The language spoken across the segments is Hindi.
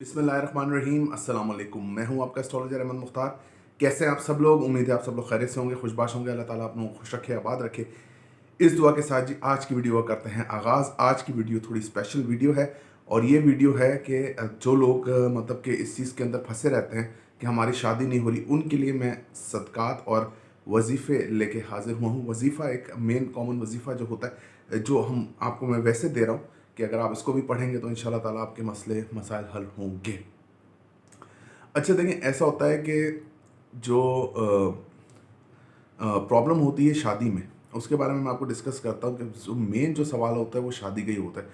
बिस्मिल्लाहिर्रहमानिर्रहीम अस्सलाम वालेकुम। मैं हूं आपका एस्ट्रोलॉजर अहमद मुख्तार। कैसे हैं आप सब लोग? उम्मीद है आप सब लोग खैरियत से होंगे, खुशबाश होंगे। अल्लाह ताला आप लोगों को खुश रखे, आबाद रखे। इस दुआ के साथ जी आज की वीडियो का करते हैं आगाज़। आज की वीडियो थोड़ी स्पेशल वीडियो है और ये वीडियो है कि जो लोग मतलब कि इस चीज़ के अंदर फंसे रहते हैं कि हमारी शादी नहीं हो रही, उनके लिए मैं सदक़ात और वजीफ़े लेके हाजिर हुआ हूँ। वजीफ़ा एक मेन कॉमन वजीफ़ा जो होता है, जो हम आपको मैं वैसे दे रहा हूँ कि अगर आप इसको भी पढ़ेंगे तो इंशाल्लाह ताला आपके मसले मसाइल हल होंगे। अच्छा देखिए, ऐसा होता है कि जो प्रॉब्लम होती है शादी में, उसके बारे में मैं आपको डिस्कस करता हूँ कि जो मेन जो सवाल होता है वो शादी का ही होता है।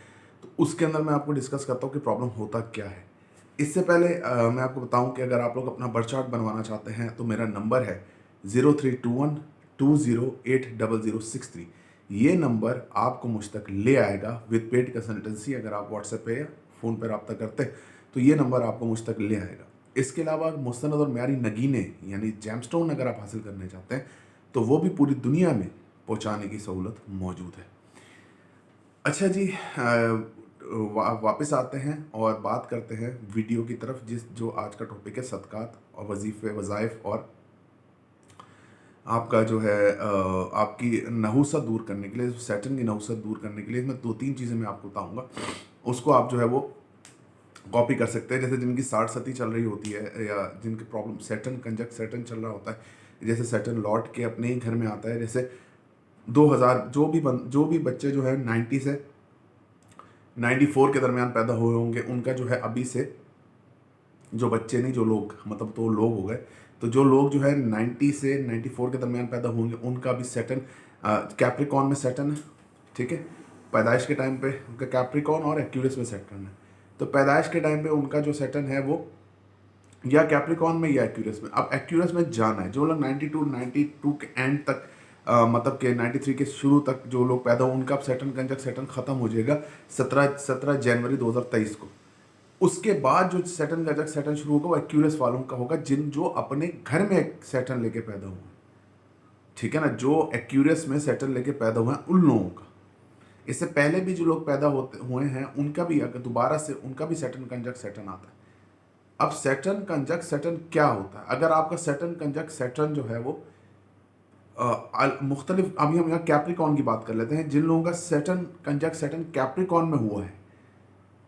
तो उसके अंदर मैं आपको डिस्कस करता हूँ कि प्रॉब्लम होता क्या है। इससे पहले मैं आपको बताऊँ कि अगर आप लोग अपना बर्थ चार्ट बनवाना चाहते हैं तो मेरा नंबर है 032120800063। ये नंबर आपको मुझ तक ले आएगा विद पेड कंसल्टेंसी। अगर आप व्हाट्सएप पे या फ़ोन पर रब्ता करते हैं तो ये नंबर आपको मुझ तक ले आएगा। इसके अलावा मुस्तनद और म्यारी नगीनें यानी जेमस्टोन अगर आप हासिल करना चाहते हैं तो वो भी पूरी दुनिया में पहुंचाने की सहूलत मौजूद है। अच्छा जी, वापस आते हैं और बात करते हैं वीडियो की तरफ, जो आज का टॉपिक है सदक़ात और वजीफ़े वज़ाइफ और आपका जो है आपकी नहुसत दूर करने के लिए, सैटर्न की नहुसत दूर करने के लिए मैं 2-3 चीज़ें मैं आपको बताऊंगा। उसको आप जो है वो कॉपी कर सकते हैं। जैसे जिनकी 60 सती चल रही होती है या जिनकी प्रॉब्लम सैटर्न कंजक्ट सैटर्न चल रहा होता है, जैसे सैटर्न लौट के अपने ही घर में आता है। जैसे 2000 जो भी बच्चे जो है 90 से 94 के दरमियान पैदा हुए होंगे, उनका जो है अभी से, जो बच्चे नहीं जो लोग मतलब तो लोग हो गए, तो जो लोग जो है 90 से 94 के दरमियान पैदा होंगे उनका भी सैटर्न कैप्रिकॉन में सैटर्न है। ठीक है, पैदाइश के टाइम पे उनका कैप्रिकॉन और एक्यूरस में सैटर्न है। तो पैदाइश के टाइम पे उनका जो सैटर्न है वो या कैप्रिकॉन में या एक्यूरस में। अब एक्यूरस में जाना है, जो लोग 92 के एंड तक मतलब के 93 के शुरू तक जो लोग पैदा हो, उनका अब सैटर्न कंजक्ट सैटर्न खत्म हो जाएगा 17 जनवरी 2023 को। उसके बाद जो सैटर्न कंजक्ट सैटर्न शुरू होगा वो एक्यूरस वालों का होगा, जो अपने घर में सैटर्न लेके पैदा हुए। ठीक है ना, जो एक्यूरस में सैटर्न लेके पैदा हुए हैं उन लोगों का। इससे पहले भी जो लोग पैदा होते हुए हैं उनका भी अगर दोबारा से उनका भी सैटर्न कंजक्ट सैटर्न आता है। अब सैटर्न कंजक्ट सैटर्न क्या होता है? अगर आपका सैटर्न कंजक्ट सैटर्न जो है वो मुख्तलिफ, अभी हम यहाँ कैप्रिकॉन की बात कर लेते हैं। जिन लोगों का सैटर्न कंजक्ट सैटर्न कैप्रिकॉन में हुआ है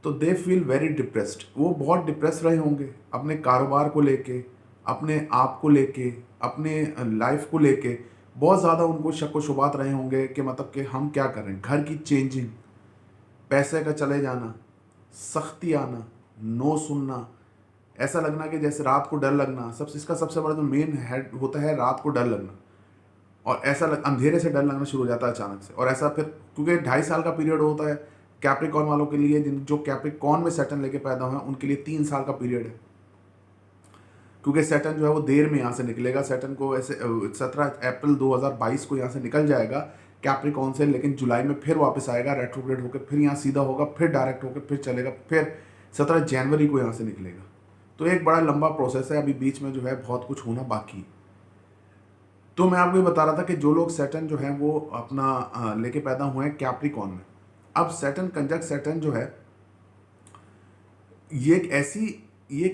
तो दे फील वेरी डिप्रेस्ड। वो बहुत डिप्रेस रहे होंगे अपने कारोबार को लेके, अपने आप को लेके, अपने लाइफ को लेके। बहुत ज़्यादा उनको शक व शुबात रहे होंगे कि मतलब कि हम क्या कर रहे हैं। घर की चेंजिंग, पैसे का चले जाना, सख्ती आना, नो सुनना, ऐसा लगना कि जैसे रात को डर लगना। इसका सबसे बड़ा जो मेन हेड होता है रात को डर लगना। और ऐसा अंधेरे से डर लगना शुरू हो जाता है अचानक से। और ऐसा फिर क्योंकि 2.5 साल का पीरियड होता है कैप्रिकॉन वालों के लिए, जो कैप्रिकॉन में सैटर्न लेके पैदा हुए हैं उनके लिए 3 साल का पीरियड है। क्योंकि सैटर्न जो है वो देर में यहाँ से निकलेगा। सैटर्न को ऐसे 17 अप्रैल 2022 को यहाँ से निकल जाएगा कैप्रिकॉन से, लेकिन जुलाई में फिर वापस आएगा रेट्रोग्रेड होकर, फिर यहाँ सीधा होगा, फिर डायरेक्ट होकर फिर चलेगा, फिर 17 जनवरी को यहाँ से निकलेगा। तो एक बड़ा लंबा प्रोसेस है, अभी बीच में जो है बहुत कुछ होना बाकी। तो मैं आपको ये बता रहा था कि जो लोग सैटर्न जो है वो अपना लेके पैदा हुए हैं कैप्रिकॉन में। अब सैटर्न कंजक्ट सैटर्न जो है ये एक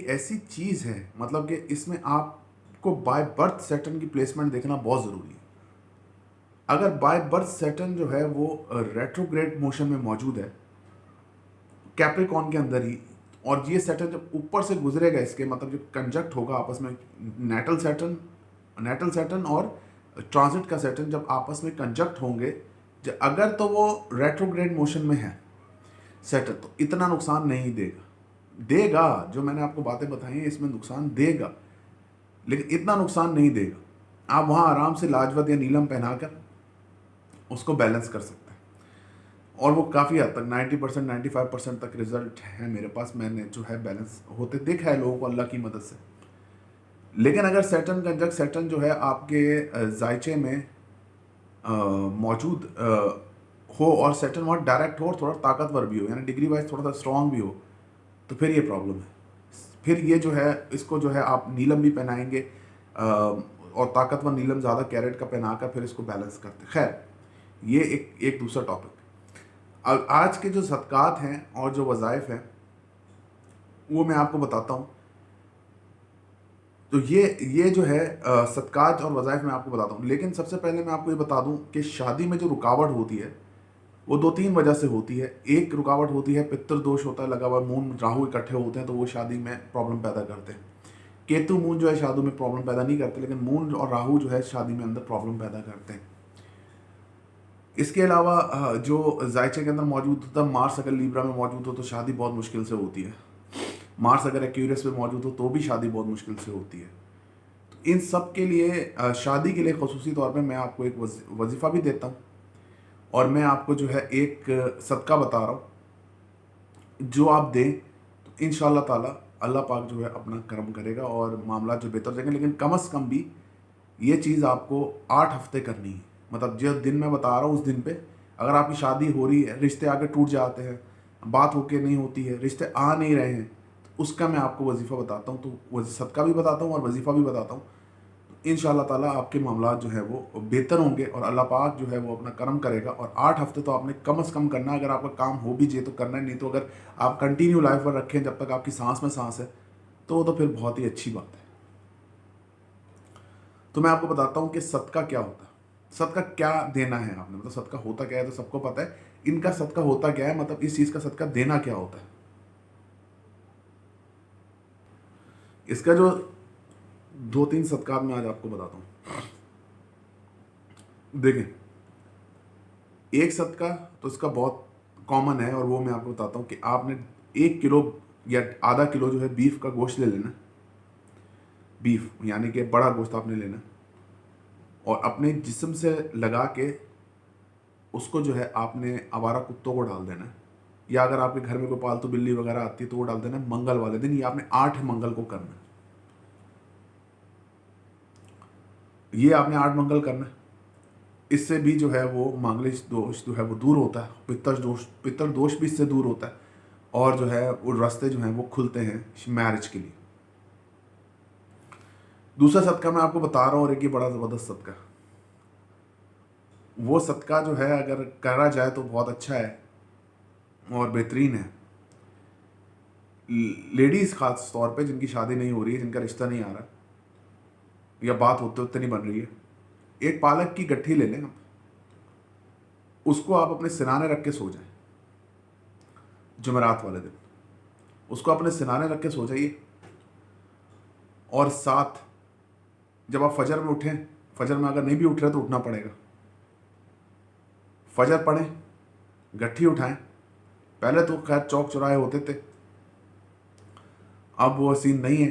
ऐसी चीज़ है, मतलब कि इसमें आपको बाय बर्थ सैटर्न की प्लेसमेंट देखना बहुत ज़रूरी है। अगर बाय बर्थ सैटर्न जो है वो रेट्रोग्रेड मोशन में मौजूद है कैप्रिकॉन के अंदर ही, और ये सैटर्न जब ऊपर से गुजरेगा, इसके मतलब जब कंजक्ट होगा आपस में, नेटल सैटर्न और ट्रांजिट का सैटर्न जब आपस में कंजक्ट होंगे, अगर तो वो रेट्रोग्रेड मोशन में है सैटर्न, तो इतना नुकसान नहीं देगा। जो मैंने आपको बातें बताई हैं इसमें नुकसान देगा, लेकिन इतना नुकसान नहीं देगा। आप वहाँ आराम से लाजवत या नीलम पहनाकर उसको बैलेंस कर सकते हैं, और वो काफ़ी हद तक 90% 95% तक रिजल्ट है मेरे पास। मैंने जो है बैलेंस होते देखा है लोगों को अल्लाह की मदद से। लेकिन अगर सैटर्न कंजक्ट सैटर्न जो है आपके जायचे में मौजूद हो और सैटर्न वहाँ डायरेक्ट हो और थोड़ा ताकतवर भी हो, यानी डिग्री वाइज थोड़ा सा स्ट्रॉन्ग भी हो, तो फिर ये प्रॉब्लम है। फिर ये जो है इसको जो है आप नीलम भी पहनाएंगे और ताकतवर नीलम ज़्यादा कैरेट का पहनाकर फिर इसको बैलेंस करते। खैर, ये एक दूसरा टॉपिक। आज के जो सदक़ात हैं और जो वज़ाइफ हैं वो मैं आपको बताता हूँ। तो ये जो है सदक़ात और वज़ाइफ मैं आपको बताता हूँ। लेकिन सबसे पहले मैं आपको ये बता दूँ कि शादी में जो रुकावट होती है वो 2-3 वजह से होती है। एक रुकावट होती है, पितृ दोष होता है लगा हुआ, मून राहु इकट्ठे होते हैं तो वो शादी में प्रॉब्लम पैदा करते हैं। केतु मून जो है शादी में प्रॉब्लम पैदा नहीं करते, लेकिन मून और राहु जो है शादी में अंदर प्रॉब्लम पैदा करते हैं। इसके अलावा जो जायचे के अंदर मौजूद होता है, मार्स अगर लीब्रा में मौजूद हो तो शादी बहुत मुश्किल से होती है। मार्स अगर एक्यूरियस में मौजूद हो तो भी शादी बहुत मुश्किल से होती है। तो इन सब के लिए शादी के लिए ख़ुसूसी तौर पे मैं आपको एक वजीफ़ा भी देता हूँ, और मैं आपको जो है एक सदका बता रहा हूँ, जो आप दें तो इंशाअल्लाह ताला अल्लाह पाक जो है अपना करम करेगा और मामला जो बेहतर जाएंगे। लेकिन कम से कम भी ये चीज़ आपको 8 हफ्ते करनी है। मतलब जो दिन मैं बता रहा हूँ उस दिन पे अगर आपकी शादी हो रही है, रिश्ते आगे टूट जाते हैं, बात होके नहीं होती है, रिश्ते आ नहीं रहे हैं, तो उसका मैं आपको वजीफ़ा बताता हूँ। तो वो सदका भी बताता हूँ और वजीफ़ा भी बताता हूँ। तो इंशाअल्लाह ताला आपके मामला जो है वो बेहतर होंगे और अल्लाह पाक जो है वो अपना करम करेगा। और 8 हफ्ते तो आपने कम से कम करना है। अगर आपका काम हो भी जाए तो करना है, नहीं तो अगर आप कंटिन्यू लाइफ पर रखें जब तक आपकी सांस में सांस है तो वो तो फिर बहुत ही अच्छी बात है। तो मैं आपको बताता हूँ कि सदका क्या होता है, सदका क्या देना है आपने, मतलब सदका होता क्या है तो सबको पता है। इनका सदका होता क्या है, मतलब इस चीज़ का सदका देना क्या होता है। इसका जो 2-3 सदका मैं आज आपको बताता हूँ। देखें, एक सदका तो इसका बहुत कॉमन है और वो मैं आपको बताता हूँ कि आपने 1 किलो या आधा किलो जो है बीफ का गोश्त ले लेना। बीफ यानी कि बड़ा गोश्त आपने लेना और अपने जिस्म से लगा के उसको जो है आपने आवारा कुत्तों को डाल देना है, या अगर आपके घर में कोई पालतू बिल्ली वगैरह आती है तो वो डाल देना है मंगल वाले दिन। ये आपने 8 मंगल को करना है। ये आपने 8 मंगल करना है। इससे भी जो है वो मांगलिक दोष जो है वो दूर होता है, पितर दोष भी इससे दूर होता है और जो है वो रास्ते जो हैं वो खुलते हैं मैरिज के लिए। दूसरा सदका मैं आपको बता रहा हूँ और एक ये बड़ा ज़बरदस्त सदका, वो सदका जो है अगर करा जाए तो बहुत अच्छा है और बेहतरीन है। लेडीज़ खास तौर पे जिनकी शादी नहीं हो रही है, जिनका रिश्ता नहीं आ रहा या बात होते होते नहीं बन रही है, एक पालक की गट्ठी ले लें, उसको आप अपने सिराने रख के सो जाएं। जुमेरात वाले दिन उसको अपने सिराने रख के सो जाइए और साथ जब आप फजर में उठें, फजर में अगर नहीं भी उठ रहे तो उठना पड़ेगा, फजर पढ़ें, गट्ठी उठाएं। पहले तो खैर चौक चौराहे होते थे, अब वो सीन नहीं है।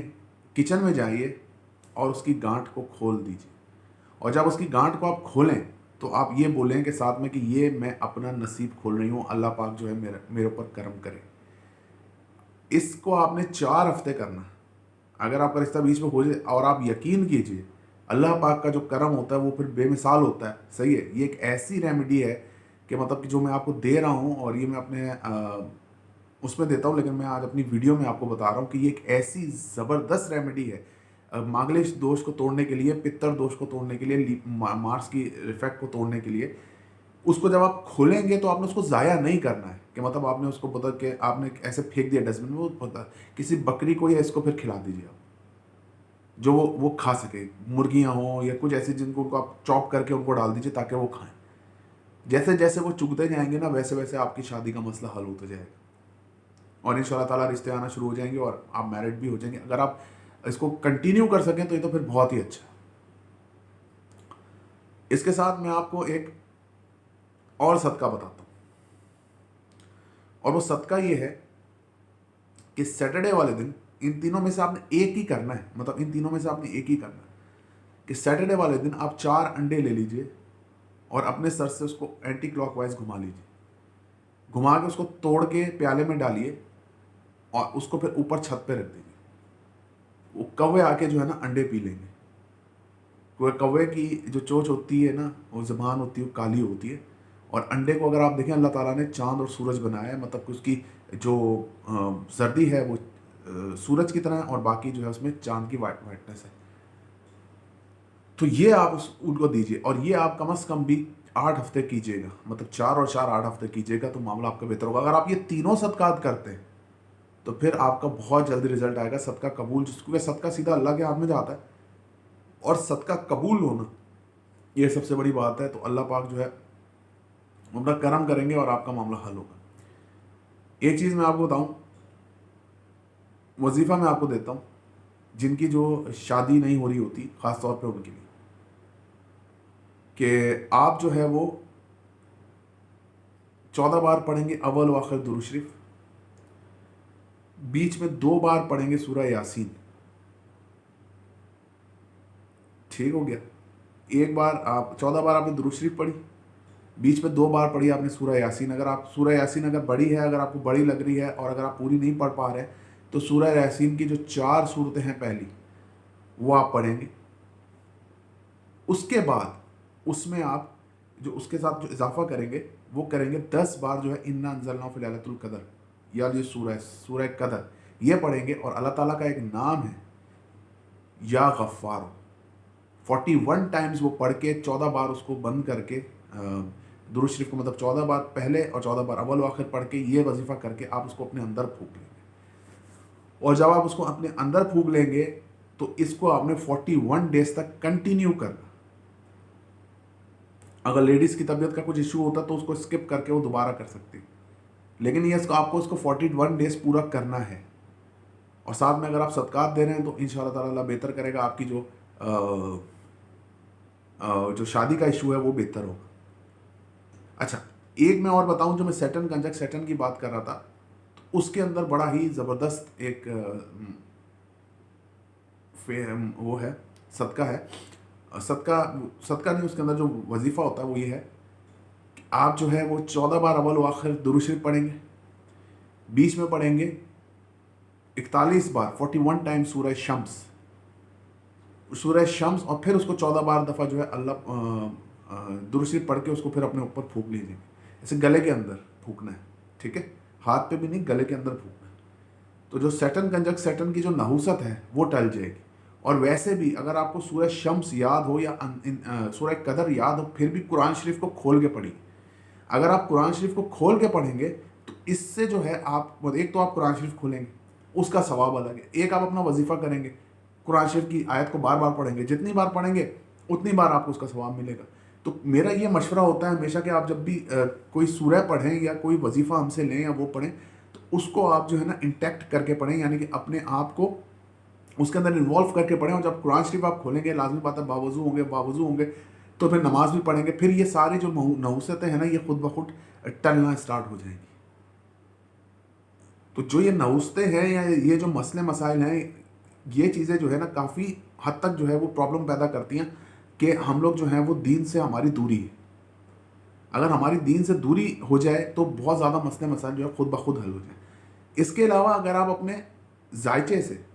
किचन में जाइए और उसकी गांठ को खोल दीजिए, और जब उसकी गांठ को आप खोलें तो आप ये बोलें कि साथ में कि ये मैं अपना नसीब खोल रही हूँ, अल्लाह पाक जो है मेरे ऊपर करम करे। इसको आपने 4 हफ्ते करना। अगर आपका रिश्ता बीच में हो जाए, और आप यकीन कीजिए अल्लाह पाक का जो करम होता है वो फिर बेमिसाल होता है। सही है, ये एक ऐसी रेमेडी है कि मतलब कि जो मैं आपको दे रहा हूँ और ये मैं अपने उसमें देता हूँ, लेकिन मैं आज अपनी वीडियो में आपको बता रहा हूँ कि ये एक ऐसी ज़बरदस्त रेमेडी है मांगलिक दोष को तोड़ने के लिए, पितर दोष को तोड़ने के लिए, मार्स की इफेक्ट को तोड़ने के लिए। उसको जब आप खोलेंगे तो आपने उसको ज़ाया नहीं करना है कि मतलब आपने उसको बता के आपने ऐसे फेंक दिया डस्टबिन में, वो पता किसी बकरी को या इसको फिर खिला दीजिए आप, जो वो खा सके। मुर्गियाँ हों या कुछ ऐसी जिनको आप चॉप करके उनको डाल दीजिए ताकि वो खाएं। जैसे जैसे वो चुगते जाएंगे ना, वैसे वैसे आपकी शादी का मसला हल होता जाएगा और इंशाअल्लाह ताला रिश्ते आना शुरू हो जाएंगे और आप मैरिड भी हो जाएंगे। अगर आप इसको कंटिन्यू कर सकें तो ये तो फिर बहुत ही अच्छा है। इसके साथ मैं आपको एक और सदका बताता हूँ, और वो सदका ये है कि सैटरडे वाले दिन इन तीनों में से आपने एक ही करना है। मतलब इन तीनों में से आपने एक ही करना है कि सैटरडे वाले दिन आप 4 अंडे ले लीजिए और अपने सर से उसको एंटी क्लॉकवाइज घुमा लीजिए। घुमा के उसको तोड़ के प्याले में डालिए और उसको फिर ऊपर छत पे रख दीजिए। वो कौवे आके जो है ना अंडे पी लेंगे। वो कौवे की जो चोंच होती है ना, वो ज़बान होती है, वो काली होती है। और अंडे को अगर आप देखें, अल्लाह ताला ने चाँद और सूरज बनाया है, मतलब कि उसकी जो सर्दी है वो सूरज की तरह है और बाकी जो है उसमें चाँद की वाइटनेस है। तो ये आप उनको दीजिए और ये आप कम से कम भी 8 हफ्ते कीजिएगा। मतलब 4 और 4 8 हफ्ते कीजिएगा तो मामला आपका बेहतर होगा। अगर आप ये तीनों सदकात करते हैं तो फिर आपका बहुत जल्दी रिजल्ट आएगा। सदका कबूल, क्योंकि सदका सीधा अल्लाह के हाथ में जाता है, और सदका कबूल होना ये सबसे बड़ी बात है। तो अल्लाह पाक जो है अपना करम करेंगे और आपका मामला हल होगा। एक चीज़ मैं आपको बताऊं, वजीफ़ा मैं आपको देता हूं, जिनकी जो शादी नहीं हो रही होती ख़ास तौर पे उनके लिए, कि आप जो है वो 14 बार पढ़ेंगे अव्वल व आखिर दुरूद शरीफ, बीच में 2 बार पढ़ेंगे सूरह यासीन। ठीक हो गया। एक बार आप 14 बार आपने दुरूद शरीफ पढ़ी, बीच में 2 बार पढ़ी आपने सूरह यासीन। अगर आप सूरह यासीन अगर बड़ी है, अगर आपको बड़ी लग रही है और अगर आप पूरी नहीं पढ़ पा रहे, तो सूरह यासीन की जो 4 सूरतें हैं पहली, वो आप पढ़ेंगे। उसके बाद उसमें आप जो उसके साथ जो इजाफा करेंगे वो करेंगे 10 बार जो है इन्ना अंज़लनाहु फ़ी लैलतुल क़द्र, या ये सूरह कदर ये पढ़ेंगे। और अल्लाह ताला का एक नाम है या गफ़्फ़ार, 41 टाइम्स वो पढ़ के 14 बार उसको बंद करके दुरूद शरीफ को, मतलब 14 बार पहले और 14 बार अव्वल व आखिर पढ़ के ये वजीफ़ा करके आप उसको अपने अंदर फूंक लेंगे। और जब आप उसको अपने अंदर फूंक लेंगे तो इसको आपने 41 डेज तक कंटिन्यू करना। अगर लेडीज़ की तबीयत का कुछ इशू होता तो उसको स्किप करके वो दोबारा कर सकती, लेकिन ये आपको उसको 41 डेज पूरा करना है। और साथ में अगर आप सदकात दे रहे हैं तो इंशाअल्लाह ताला अल्लाह बेहतर करेगा, आपकी जो शादी का इशू है वो बेहतर होगा। अच्छा, एक मैं और बताऊं, जो मैं सैटर्न कंजक्ट सैटर्न की बात कर रहा था, तो उसके अंदर बड़ा ही ज़बरदस्त एक वो है, सदका है। सदका नहीं, उसके अंदर जो वजीफ़ा होता है वो ये है कि आप जो है वो 14 बार अव्वल व आखिर दुरूद शरीफ पढ़ेंगे, बीच में पढ़ेंगे 41 बार 41 टाइम सूरह शम्स, और फिर उसको 14 बार दफ़ा जो है दुरूद शरीफ पढ़ के उसको फिर अपने ऊपर फूंक लीजिए। ऐसे गले के अंदर फूंकना है, ठीक है, हाथ पे भी नहीं, गले के अंदर फूंकना है। तो जो सैटर्न कंजक्ट सैटर्न की जो नहुसत है वो टल जाएगी। और वैसे भी अगर आपको सूरह शम्स याद हो या सूरह कदर याद हो, फिर भी कुरान शरीफ को खोल के पढ़िए। अगर आप कुरान शरीफ को खोल के पढ़ेंगे तो इससे जो है आप, एक तो आप कुरान शरीफ खोलेंगे, उसका सवाब अलग है। एक आप अपना वजीफ़ा करेंगे, कुरान शरीफ की आयत को बार बार पढ़ेंगे, जितनी बार पढ़ेंगे उतनी बार आपको उसका सवाब मिलेगा। तो मेरा ये मशवरा होता है हमेशा कि आप जब भी कोई सूरह पढ़ें या कोई वजीफ़ा हमसे लें या वो पढ़ें, तो उसको आप जो है ना इंटैक्ट करके पढ़ें, यानी कि अपने आप को उसके अंदर इन्वॉल्व करके पढ़ें। और जब कुरान शरीफ आप खोलेंगे, लाजमी बात है बावजू होंगे तो फिर नमाज भी पढ़ेंगे, फिर ये सारी जो नहुसतें हैं ना ये खुद ब खुद टलना स्टार्ट हो जाएंगी। तो जो ये नहुसतें हैं या ये जो मसले मसाइल हैं, ये चीज़ें जो है ना काफ़ी हद तक जो है वो प्रॉब्लम पैदा करती हैं कि हम लोग जो हैं वो दीन से हमारी दूरी है। अगर हमारी दीन से दूरी हो जाए तो बहुत ज़्यादा मसले मसाइल जो है खुद ब खुद हल हो जाए। इसके अलावा अगर आप अपने जायचे से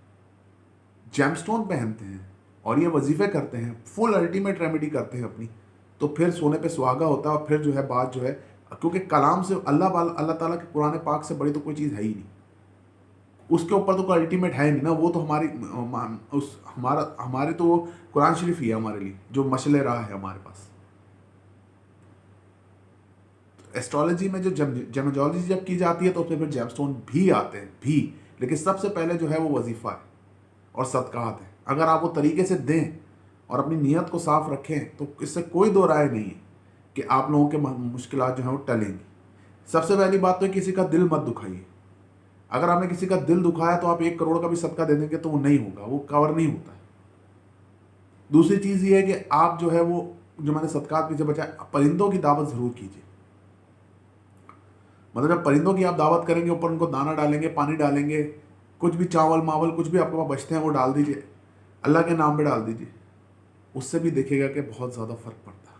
जेमस्टोन पहनते हैं और ये वजीफ़े करते हैं, फुल अल्टीमेट रेमेडी करते हैं अपनी, तो फिर सोने पे सुहागा होता है। और फिर जो है बात जो है, क्योंकि कलाम से अल्लाह ताला के कुरान पाक से बड़ी तो कोई चीज़ है ही नहीं, उसके ऊपर तो कोई अल्टीमेट है नहीं ना। वो तो हमारे तो कुरान शरीफ ही है हमारे लिए जो मशले राह है हमारे पास। एस्ट्रोलॉजी में जो जेमोलॉजी जब की जाती है तो उसमें फिर जेमस्टोन भी आते हैं भी, लेकिन सबसे पहले जो है वो वजीफ़ा है और सदकात है। अगर आप वो तरीके से दें और अपनी नीयत को साफ रखें तो इससे कोई दो राय नहीं है कि आप लोगों के मुश्किलात जो हैं वो टलेंगी। सबसे पहली बात तो किसी का दिल मत दुखाइए। अगर आपने किसी का दिल दुखाया तो आप 1 करोड़ का भी सदका दे देंगे तो वो नहीं होगा, वो कवर नहीं होता है। दूसरी चीज़ ये है कि आप जो है वो जो मैंने सदकात पीछे बचाया, परिंदों की दावत ज़रूर कीजिए। मतलब जब परिंदों की आप दावत करेंगे, ऊपर उनको दाना डालेंगे, पानी डालेंगे, कुछ भी चावल मावल कुछ भी आपके पास बचते हैं वो डाल दीजिए, अल्लाह के नाम पे डाल दीजिए, उससे भी देखिएगा कि बहुत ज़्यादा फ़र्क पड़ता है।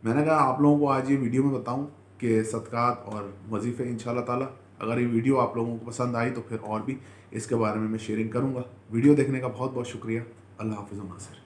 मैंने कहा आप लोगों को आज ये वीडियो में बताऊं कि सदकात और वजीफ़े इंशाअल्लाह ताला, अगर ये वीडियो आप लोगों को पसंद आई तो फिर और भी इसके बारे में मैं शेयरिंग करूँगा। वीडियो देखने का बहुत बहुत शुक्रिया। अल्लाह हाफ़िज़ नासिर।